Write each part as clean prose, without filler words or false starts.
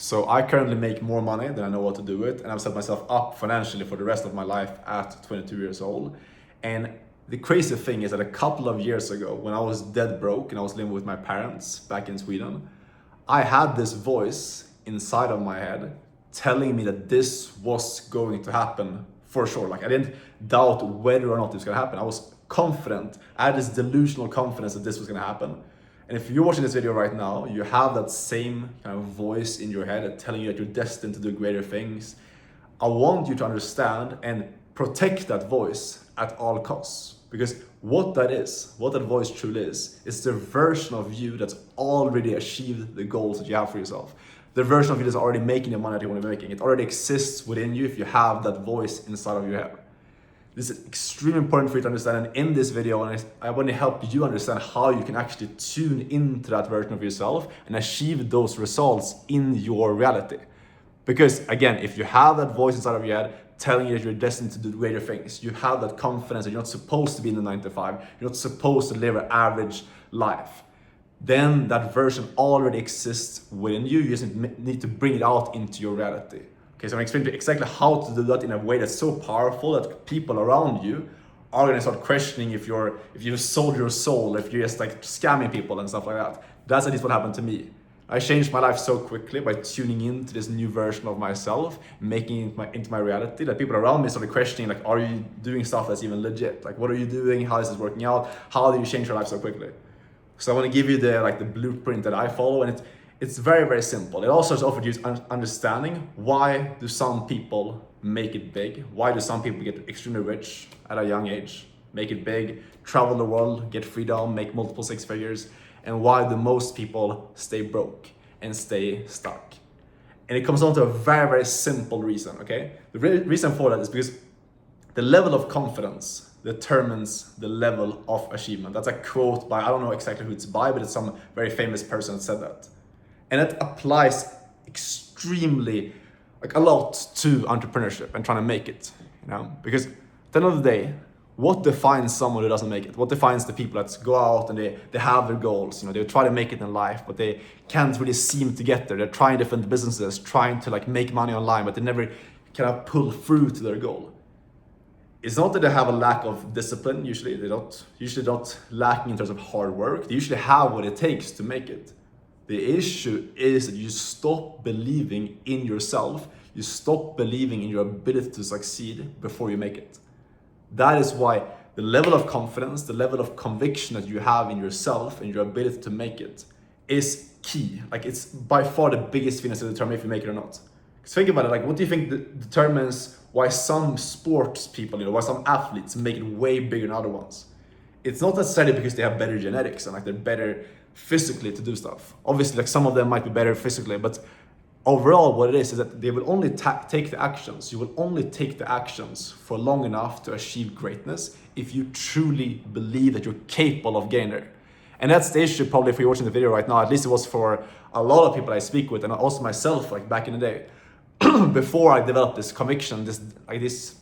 So I currently make more money than I know what to do with, and I've set myself up financially for the rest of my life at 22 years old. And the crazy thing is that a couple of years ago, when I was dead broke and I was living with my parents back in Sweden, I had this voice inside of my head telling me that this was going to happen for sure. Like, I didn't doubt whether or not this was gonna happen. I was confident. I had this delusional confidence that this was gonna happen. And if you're watching this video right now, you have that same kind of voice in your head telling you that you're destined to do greater things. I want you to understand and protect that voice at all costs. Because what that voice truly is the version of you that's already achieved the goals that you have for yourself. The version of you that's already making the money that you want to be making. It already exists within you if you have that voice inside of your head. This is extremely important for you to understand, and in this video, I want to help you understand how you can actually tune into that version of yourself and achieve those results in your reality. Because again, if you have that voice inside of your head telling you that you're destined to do greater things, you have that confidence that you're not supposed to be in the 9 to 5, you're not supposed to live an average life, then that version already exists within you. You just need to bring it out into your reality. Okay, so I'm explaining to you exactly how to do that in a way that's so powerful that people around you are gonna start questioning if you've sold your soul, if you're just like scamming people and stuff like that. That's at least what happened to me. I changed my life so quickly by tuning into this new version of myself, making it into my reality, that people around me started questioning, like, are you doing stuff that's even legit? Like, what are you doing? How is this working out? How do you change your life so quickly? So I want to give you the blueprint that I follow, and it's very, very simple. It also starts off with you understanding why do some people make it big? Why do some people get extremely rich at a young age, make it big, travel the world, get freedom, make multiple six figures? And why do most people stay broke and stay stuck? And it comes down to a very, very simple reason, okay? The reason for that is because the level of confidence determines the level of achievement. That's a quote by, I don't know exactly who it's by, but it's some very famous person that said that. And it applies extremely, like a lot to entrepreneurship and trying to make it, you know? Because at the end of the day, what defines someone who doesn't make it? What defines the people that go out and they have their goals, you know, they try to make it in life, but they can't really seem to get there. They're trying different businesses, trying to like make money online, but they never kind of pull through to their goal. It's not that they have a lack of discipline, usually. They don't lacking in terms of hard work. They usually have what it takes to make it. The issue is that you stop believing in yourself. You stop believing in your ability to succeed before you make it. That is why the level of confidence, the level of conviction that you have in yourself and your ability to make it is key. Like, it's by far the biggest thing to determine if you make it or not. Because think about it, like, what do you think determines why some sports people, you know, why some athletes make it way bigger than other ones? It's not necessarily because they have better genetics and like they're better physically to do stuff. Obviously, like some of them might be better physically, but overall what it is that they will only take the actions. You will only take the actions for long enough to achieve greatness if you truly believe that you're capable of getting there. And that's the issue probably for you watching the video right now. At least it was for a lot of people I speak with, and also myself, like back in the day. Before I developed this conviction, this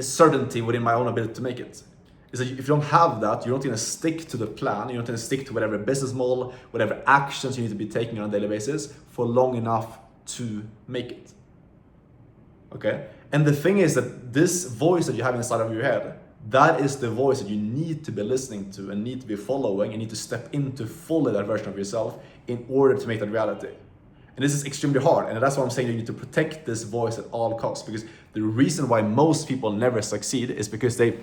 certainty within my own ability to make it, is that if you don't have that, you're not gonna stick to the plan, you're not gonna stick to whatever business model, whatever actions you need to be taking on a daily basis for long enough to make it. Okay? And the thing is that this voice that you have inside of your head, that is the voice that you need to be listening to and need to be following and need to step into fully that version of yourself in order to make that reality. And this is extremely hard, and that's why I'm saying you need to protect this voice at all costs, because the reason why most people never succeed is because they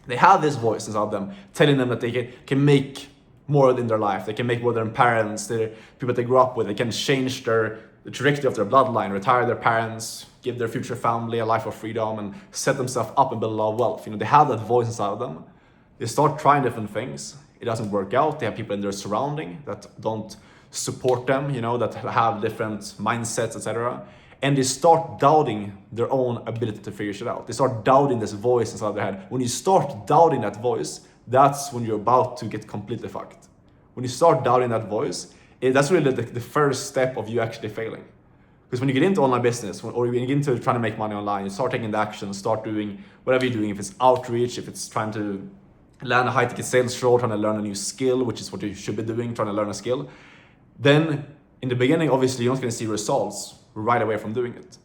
have this voice inside them telling them that they can make more in their life, they can make more than their parents, the people they grew up with, they can change the trajectory of their bloodline, retire their parents, give their future family a life of freedom, and set themselves up and build a lot of wealth. You know, they have that voice inside of them. They start trying different things. It doesn't work out. They have people in their surrounding that don't support them, you know, that have different mindsets, etc. And they start doubting their own ability to figure shit out. They start doubting this voice inside their head. When you start doubting that voice, that's when you're about to get completely fucked. When you start doubting that voice, that's really the first step of you actually failing. Because when you get into online business, or when you get into trying to make money online, you start taking the action, start doing whatever you're doing, if it's outreach, if it's trying to land a high-ticket sales role, trying to learn a new skill, which is what you should be doing, trying to learn a skill, then In the beginning, obviously, you're not going to see results right away from doing it.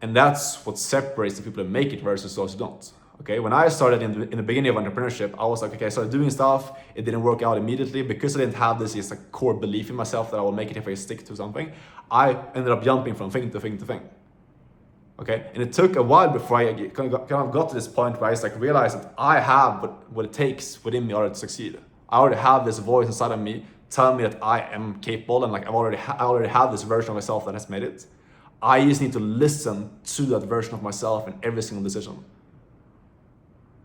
And that's what separates the people that make it versus those who don't. Okay, when I started in the beginning of entrepreneurship, I was like, okay, I started doing stuff. It didn't work out immediately because I didn't have this like core belief in myself that I will make it if I stick to something. I ended up jumping from thing to thing to thing. Okay, and it took a while before I kind of got to this point where I just like realized that I have what it takes within me in order to succeed. I already have this voice inside of me telling me that I am capable, and like I already have this version of myself that has made it. I just need to listen to that version of myself in every single decision.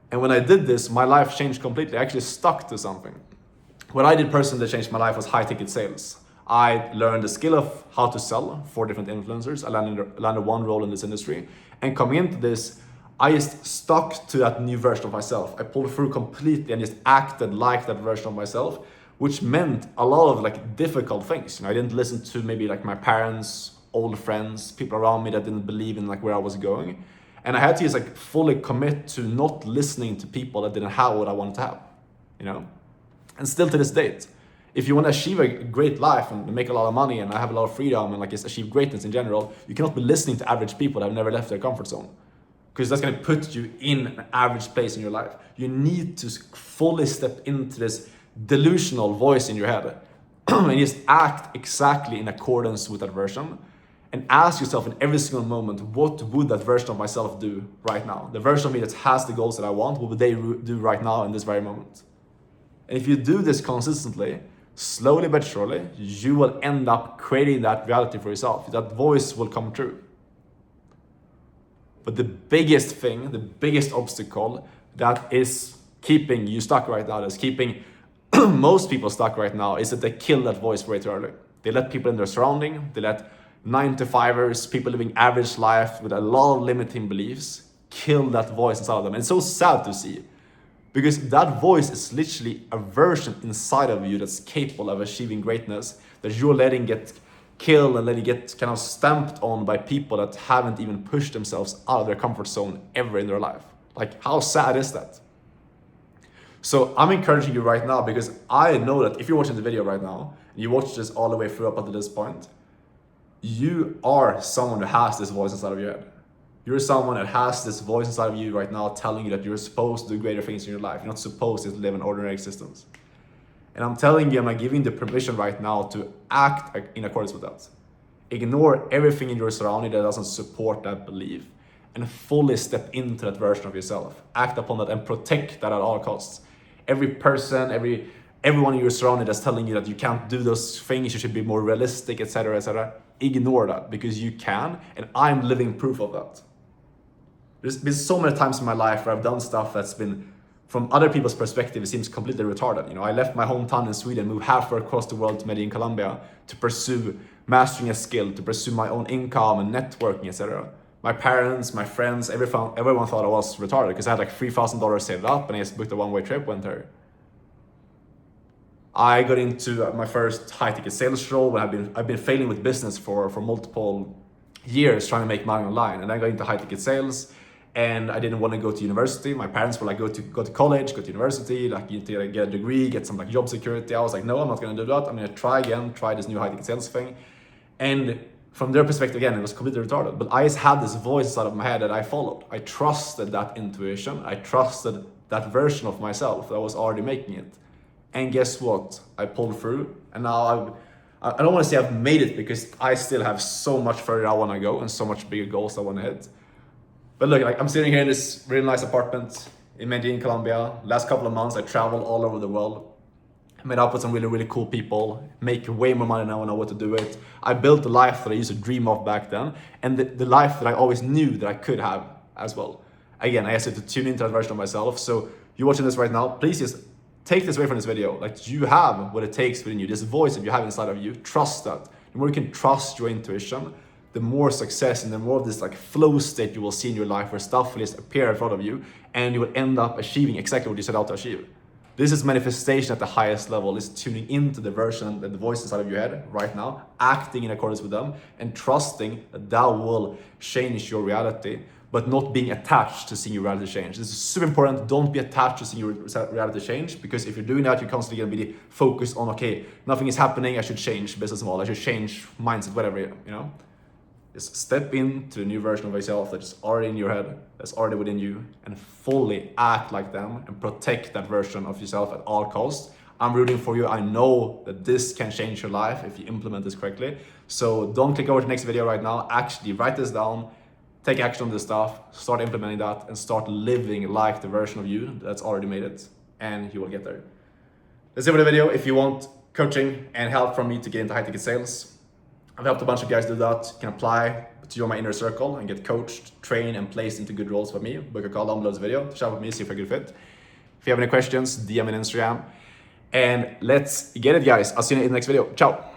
And when I did this, my life changed completely. I actually stuck to something. What I did personally that changed my life was high ticket sales. I learned the skill of how to sell for different influencers. I landed one role in this industry. And coming into this, I just stuck to that new version of myself. I pulled through completely and just acted like that version of myself, which meant a lot of like difficult things. I didn't listen to maybe like my parents, old friends, people around me that didn't believe in like where I was going. And I had to just like fully commit to not listening to people that didn't have what I wanted to have, And still to this date, if you want to achieve a great life and make a lot of money and have a lot of freedom and like just achieve greatness in general, you cannot be listening to average people that have never left their comfort zone, because that's going to put you in an average place in your life. You need to fully step into this delusional voice in your head and just act exactly in accordance with that version. And ask yourself in every single moment, what would that version of myself do right now? The version of me that has the goals that I want, what would they do right now in this very moment? And if you do this consistently, slowly but surely, you will end up creating that reality for yourself. That voice will come true. But the biggest thing, the biggest obstacle that is keeping you stuck right now, that's keeping most people stuck right now, is that they kill that voice way too early. They let people in their surrounding, they let 9-to-5ers, people living average life with a lot of limiting beliefs, kill that voice inside of them. And it's so sad to see, because that voice is literally a version inside of you that's capable of achieving greatness, that you're letting get killed and letting get kind of stamped on by people that haven't even pushed themselves out of their comfort zone ever in their life. Like, how sad is that? So I'm encouraging you right now, because I know that if you're watching the video right now, and you watch this all the way through up until this point, you are someone who has this voice inside of your head. You're someone that has this voice inside of you right now telling you that you're supposed to do greater things in your life. You're not supposed to live an ordinary existence. And I'm telling you, I'm giving the permission right now to act in accordance with that. Ignore everything in your surrounding that doesn't support that belief, and fully step into that version of yourself. Act upon that and protect that at all costs. Every person, everyone in your surrounding that's telling you that you can't do those things, you should be more realistic, etc., etc. Ignore that, because you can, and I'm living proof of that. There's been so many times in my life where I've done stuff that's been, from other people's perspective, it seems completely retarded. I left my hometown in Sweden, moved halfway across the world to Medellin, Colombia, to pursue mastering a skill, to pursue my own income and networking, etc. My parents, my friends, everyone thought I was retarded because I had like $3,000 saved up and I just booked a one-way trip, went there. I got into my first high-ticket sales role when I've been failing with business for multiple years trying to make money online, and I got into high-ticket sales. And I didn't want to go to university. My parents were like, go to college, go to university, like you need to get a degree, get some like job security. I was like, no, I'm not going to do that. I'm going to try this new high-ticket sales thing. And from their perspective, again, it was completely retarded. But I just had this voice inside of my head that I followed. I trusted that intuition. I trusted that version of myself that was already making it. And guess what? I pulled through. And now I don't want to say I've made it, because I still have so much further I want to go and so much bigger goals I want to hit. But look, like I'm sitting here in this really nice apartment in Medellin, Colombia. Last couple of months, I traveled all over the world. Met up with some really, really cool people, make way more money now, I know what to do with. I built the life that I used to dream of back then, and the life that I always knew that I could have as well. Again, I asked you to tune into that version of myself. So you're watching this right now, please just take this away from this video. Like, you have what it takes within you, this voice that you have inside of you. Trust that. The more you can trust your intuition, the more success and the more of this like flow state you will see in your life, where stuff will just appear in front of you and you will end up achieving exactly what you set out to achieve. This is manifestation at the highest level, is tuning into the version and the voice inside of your head right now, acting in accordance with them, and trusting that that will change your reality but not being attached to seeing your reality change. This is super important. Don't be attached to seeing your reality change, because if you're doing that, you're constantly gonna be focused on, okay, nothing is happening, I should change business model, I should change mindset, whatever, you know. Just step into the new version of yourself that's already in your head, that's already within you, and fully act like them and protect that version of yourself at all costs. I'm rooting for you. I know that this can change your life if you implement this correctly. So don't click over to the next video right now. Actually write this down, take action on this stuff, start implementing that, and start living like the version of you that's already made it, and you will get there. That's it for the video. If you want coaching and help from me to get into high ticket sales, I've helped a bunch of guys do that. You can apply to join my inner circle and get coached, trained, and placed into good roles with me. Book a call down below this video to chat with me, see if you're a good fit. If you have any questions, DM me on Instagram. And let's get it, guys. I'll see you in the next video. Ciao.